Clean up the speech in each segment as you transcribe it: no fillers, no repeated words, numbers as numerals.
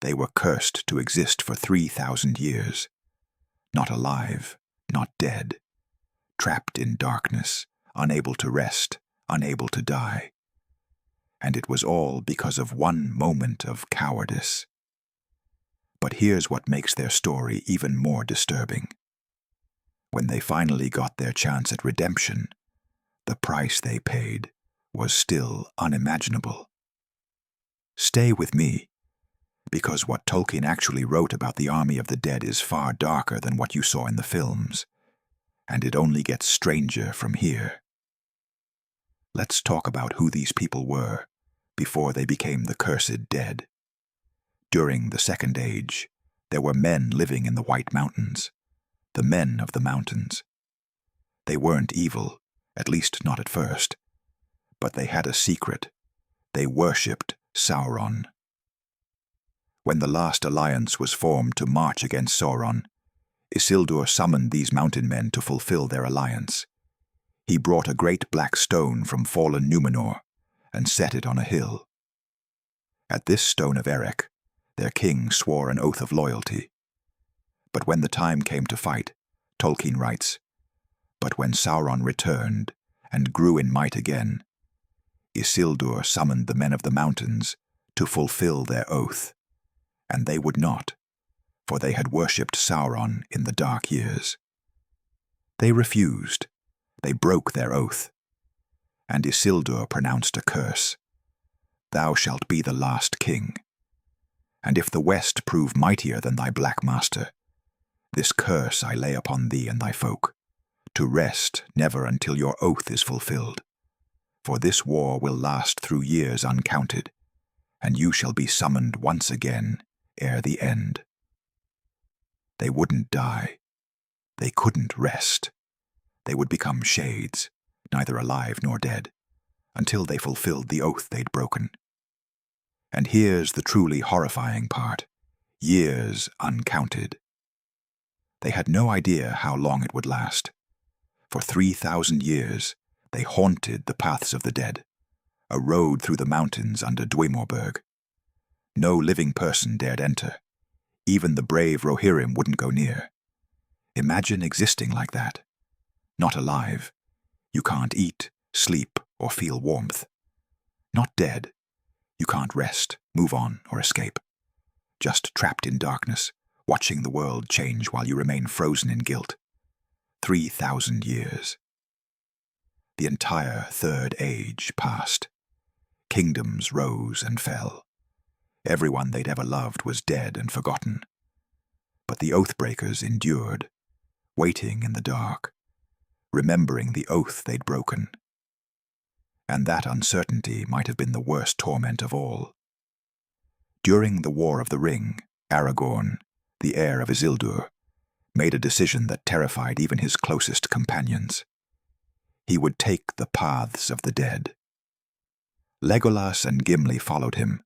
They were cursed to exist for 3,000 years. Not alive, not dead. Trapped in darkness, unable to rest, unable to die. And it was all because of one moment of cowardice. But here's what makes their story even more disturbing. When they finally got their chance at redemption, the price they paid was still unimaginable. Stay with me, because what Tolkien actually wrote about the army of the dead is far darker than what you saw in the films, and it only gets stranger from here. Let's talk about who these people were before they became the cursed dead. During the Second Age, there were men living in the White Mountains, the men of the mountains. They weren't evil, at least not at first, but they had a secret. They worshipped Sauron. When the last alliance was formed to march against Sauron, Isildur summoned these mountain men to fulfill their alliance. He brought a great black stone from fallen Númenor and set it on a hill. At this stone of Erech, their king swore an oath of loyalty. But when the time came to fight, Tolkien writes, "But when Sauron returned and grew in might again, Isildur summoned the men of the mountains to fulfill their oath, and they would not, for they had worshipped Sauron in the dark years. They refused, they broke their oath, and Isildur pronounced a curse. Thou shalt be the last king. And if the West prove mightier than thy black master, this curse I lay upon thee and thy folk, to rest never until your oath is fulfilled. For this war will last through years uncounted, and you shall be summoned once again ere the end." They wouldn't die. They couldn't rest. They would become shades, neither alive nor dead, until they fulfilled the oath they'd broken. And here's the truly horrifying part: years uncounted. They had no idea how long it would last. For 3,000 years, they haunted the paths of the dead, a road through the mountains under Dwemerberg. No living person dared enter. Even the brave Rohirrim wouldn't go near. Imagine existing like that. Not alive. You can't eat, sleep, or feel warmth. Not dead. You can't rest, move on, or escape. Just trapped in darkness, watching the world change while you remain frozen in guilt. 3,000 years. The entire Third Age passed. Kingdoms rose and fell. Everyone they'd ever loved was dead and forgotten. But the Oathbreakers endured, waiting in the dark, remembering the oath they'd broken. And that uncertainty might have been the worst torment of all. During the War of the Ring, Aragorn, the heir of Isildur, made a decision that terrified even his closest companions. He would take the paths of the dead. Legolas and Gimli followed him,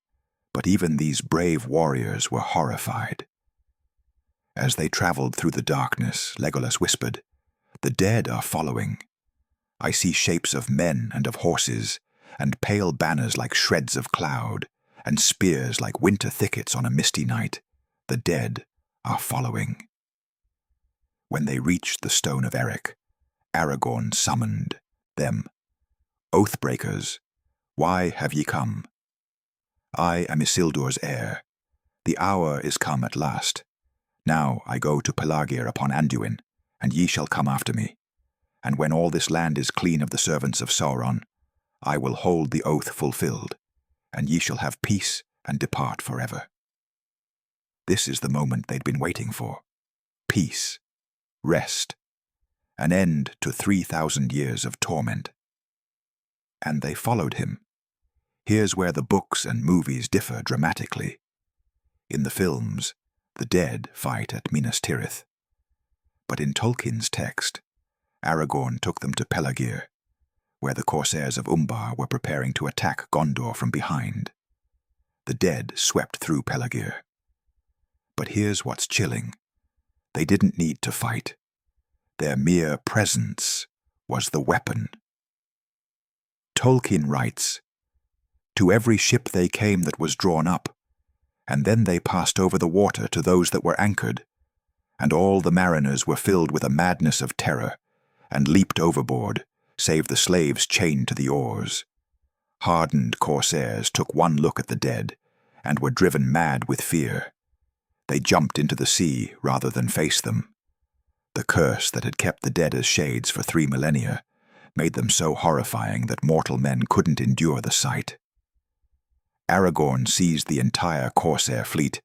but even these brave warriors were horrified. As they traveled through the darkness, Legolas whispered, "The dead are following. I see shapes of men and of horses, and pale banners like shreds of cloud, and spears like winter thickets on a misty night. The dead are following." When they reached the Stone of Erech, Aragorn summoned them. "Oathbreakers, why have ye come? I am Isildur's heir. The hour is come at last. Now I go to Pelargir upon Anduin, and ye shall come after me. And when all this land is clean of the servants of Sauron, I will hold the oath fulfilled, and ye shall have peace and depart forever." This is the moment they'd been waiting for. Peace. Rest. An end to 3,000 years of torment. And they followed him. Here's where the books and movies differ dramatically. In the films, the dead fight at Minas Tirith. But in Tolkien's text, Aragorn took them to Pelargir, where the corsairs of Umbar were preparing to attack Gondor from behind. The dead swept through Pelargir. But here's what's chilling. They didn't need to fight. Their mere presence was the weapon. Tolkien writes, "To every ship they came that was drawn up, And then they passed over the water to those that were anchored, and all the mariners were filled with a madness of terror, and leaped overboard, save the slaves chained to the oars. Hardened corsairs took one look at the dead, and were driven mad with fear. They jumped into the sea rather than face them. The curse that had kept the dead as shades for 3 millennia made them so horrifying that mortal men couldn't endure the sight. Aragorn seized the entire corsair fleet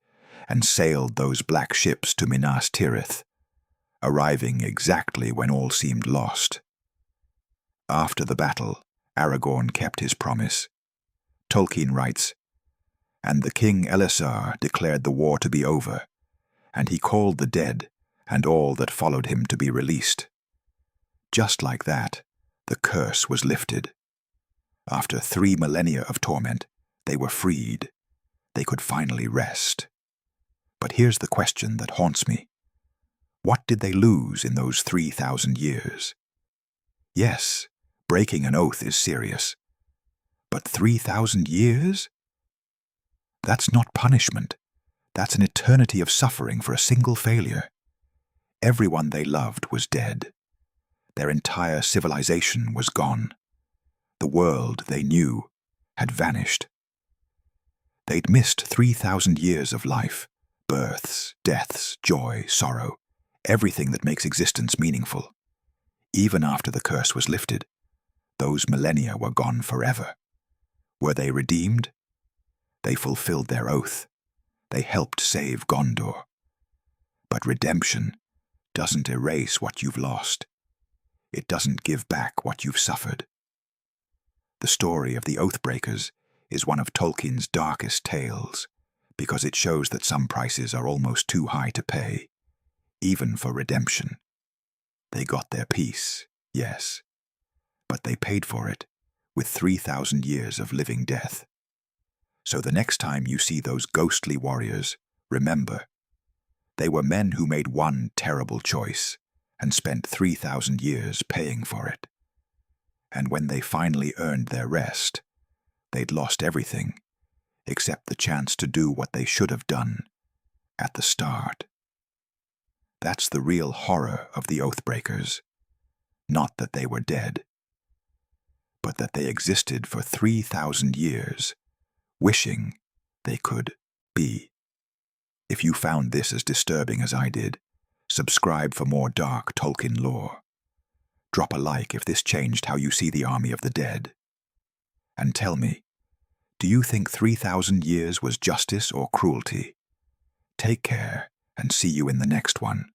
and sailed those black ships to Minas Tirith, arriving exactly when all seemed lost. After the battle, Aragorn kept his promise. Tolkien writes, "And the king Elisar declared the war to be over, and he called the dead and all that followed him to be released." Just like that, the curse was lifted. After 3 millennia of torment, they were freed. They could finally rest. But here's the question that haunts me. What did they lose in those 3,000 years? Yes, breaking an oath is serious. But 3,000 years? That's not punishment. That's an eternity of suffering for a single failure. Everyone they loved was dead. Their entire civilization was gone. The world they knew had vanished. They'd missed 3,000 years of life, births, deaths, joy, sorrow, everything that makes existence meaningful. Even after the curse was lifted, those millennia were gone forever. Were they redeemed? They fulfilled their oath. They helped save Gondor. But redemption doesn't erase what you've lost. It doesn't give back what you've suffered. The story of the Oathbreakers is one of Tolkien's darkest tales, because it shows that some prices are almost too high to pay, even for redemption. They got their peace, yes, but they paid for it with 3,000 years of living death. So the next time you see those ghostly warriors, remember, they were men who made one terrible choice and spent 3,000 years paying for it. And when they finally earned their rest, they'd lost everything except the chance to do what they should have done at the start. That's the real horror of the Oathbreakers. Not that they were dead, but that they existed for 3,000 years, wishing they could be. If you found this as disturbing as I did, subscribe for more dark Tolkien lore. Drop a like if this changed how you see the army of the dead. And tell me, do you think 3,000 years was justice or cruelty? Take care and see you in the next one.